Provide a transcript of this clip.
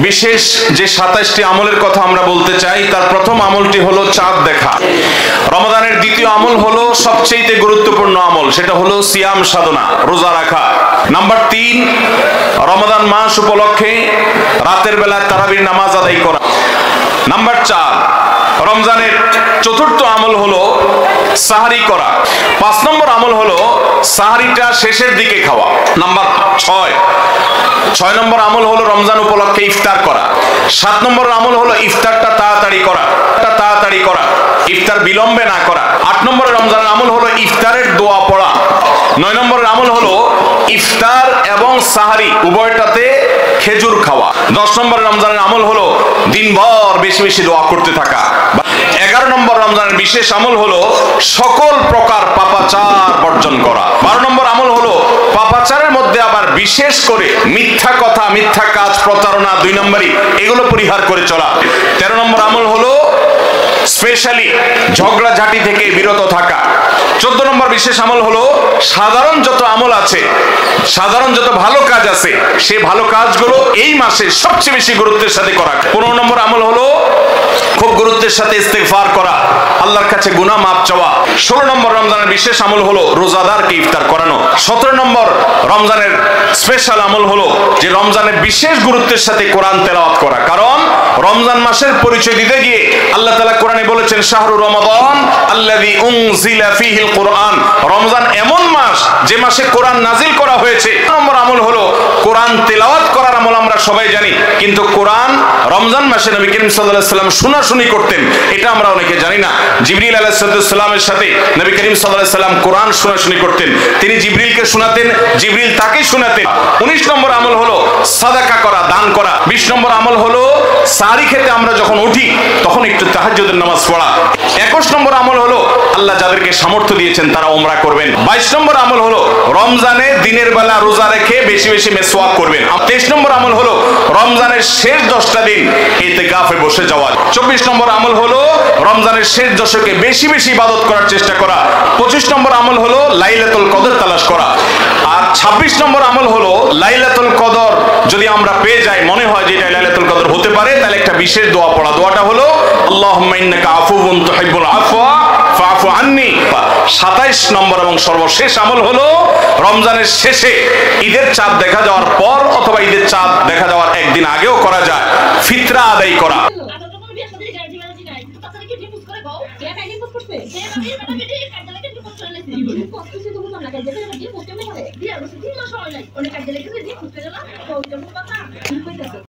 বিশেষ যে 27টি আমলের কথা আমরা বলতে চাই, তার প্রথম আমলটি হলো চাঁদ দেখা। রমাদানের দ্বিতীয় আমল হলো সবচেয়ে গুরুত্বপূর্ণ আমল, সেটা হলো সিয়াম সাধনা, রোজা রাখা। নাম্বার 3, রমাদান মাস উপলক্ষে রাতের বেলা তারাবির নামাজ আদায় করা। নাম্বার 4, রমজানের চতুর্থ আমল হলো সাহারি করা। 5 নম্বর আমল হলো সাহারিটা শেষের দিকে খাওয়া। নাম্বার 6 নম্বর আমল হলো রমজান উপলক্ষে ইফতার করা। 7 নম্বর আমল হলো ইফতারটা তাড়াতাড়ি করা, ইফতার বিলম্বে না করা। 8 নম্বরের রমজানের আমল হলো ইফতারের দোয়া পড়া। 9 নম্বরের আমল হলো ইফতার এবং সাহারি উভয়টাতে খেজুর খাওয়া। 10 নম্বরের রমজানের আমল হলো দিনভর বেশি বেশি দোয়া করতে থাকা। 11 নম্বর রমজানের বিশেষ আমল হলো সকল প্রকার পাপাচার বর্জন করা। 12 নম্বর আমল হলো পাপাচারের মধ্যে আবার বিশেষ করে মিথ্যা কথা, মিথ্যা কাজ, প্রতারণা 2 নম্বরই, এগুলো পরিহার করে চলা। 13 নম্বর আমল হলো স্পেশালি ঝগড়াঝাটি থেকে বিরত থাকা। 14 নম্বর বিশেষ আমল হলো সাধারণ যত আমল আছে, সাধারণ যত ভালো কাজ আছে, সেই ভালো কাজগুলো এই মাসে সবচেয়ে বেশি গুরুত্বের সাথে করা। 15 নম্বর আমল হলো খুব গুরুত্বের সাথে ইস্তেগফার করা, আল্লাহর কাছে গুনাহ মাফ চাওয়া। 16 নম্বর রমজানের বিশেষ আমল হলো রোজাদারকে ইফতার করানো। 17 নম্বর রমজানের স্পেশাল আমল হলো যে রমজানে বিশেষ গুরুত্বের সাথে কোরআন তেলাওয়াত করা। কারণ রমজান মাসের পরিচয় দিতে গিয়ে আল্লাহ তাআলা কোরআনে বলেছেন শাহরু রমাদান আল্লাযী উনজিলা ফীহিল কুরআন, রমজান এমন মাস যে মাসে কোরআন নাজিল করা হয়েছে। নম্বর আমল হলো কোরআন তেলাওয়াত করার আমল। আমরা সবাই জানি, কিন্তু কোরআন রমজান মাসে নবী করিম সাল্লাল্লাহু আলাইহি ওয়াসাল্লাম শোনাশুনি করতেন, এটা আমরা অনেকে জানি না। জিবরিল আলাইহিস সালামের সাথে নবী করিম সাল্লাল্লাহু আলাইহি ওয়াসাল্লাম কোরআন শোনাশুনি করতেন, তিনি জিবরিলকে শোনাতেন, জিবরিল তাকে শোনাতেন। 19 নম্বর আমল হলো সাদাকা করা, দান করা। 20 নম্বর আমল হলো সাহরি খেতে আমরা যখন উঠি তখন একটু তাহাজ্জুদের নামাজ পড়া। 21 নম্বর আমল হলো আল্লাহ যাদেরকে সামর্থ্য দিয়েছেন তারা উমরা করবেন। 22 নম্বর আমল হলো রমজানে দিনের বেলা রোজা রেখে বেশি বেশি মিসওয়াক করবেন। 23 নম্বর আমল হলো রমজানের শেষ 10টা দিন ইতিকাফে বসে যাওয়া। 24 নম্বর আমল হলো রমজানের শেষ দশকে বেশি বেশি ইবাদত করার চেষ্টা করা। 25 নম্বর আমল হলো লাইলাতুল কদর তালাশ করা। আর 26 নম্বর আমল হলো লাইলাতুল কদর যদি আমরা পেয়ে যাই, মনে হয় যে এটা লাইলাতুল কদর হতে পারে, তাহলে একটা বিশেষ দোয়া পড়া। দোয়াটা হলো আল্লাহুম্মা ইন্নাকা আফুউন তুহিব্বুল আফওয়া ফাআফু আন্নী। 27 নম্বর এবং সর্বশেষ আমল হলো রমজানের শেষে ঈদের চাঁদ দেখা যাওয়ার পর অথবা ঈদের চাঁদ দেখা যাওয়ার একদিন আগেও করা যায় ফিতরা আদায় করা।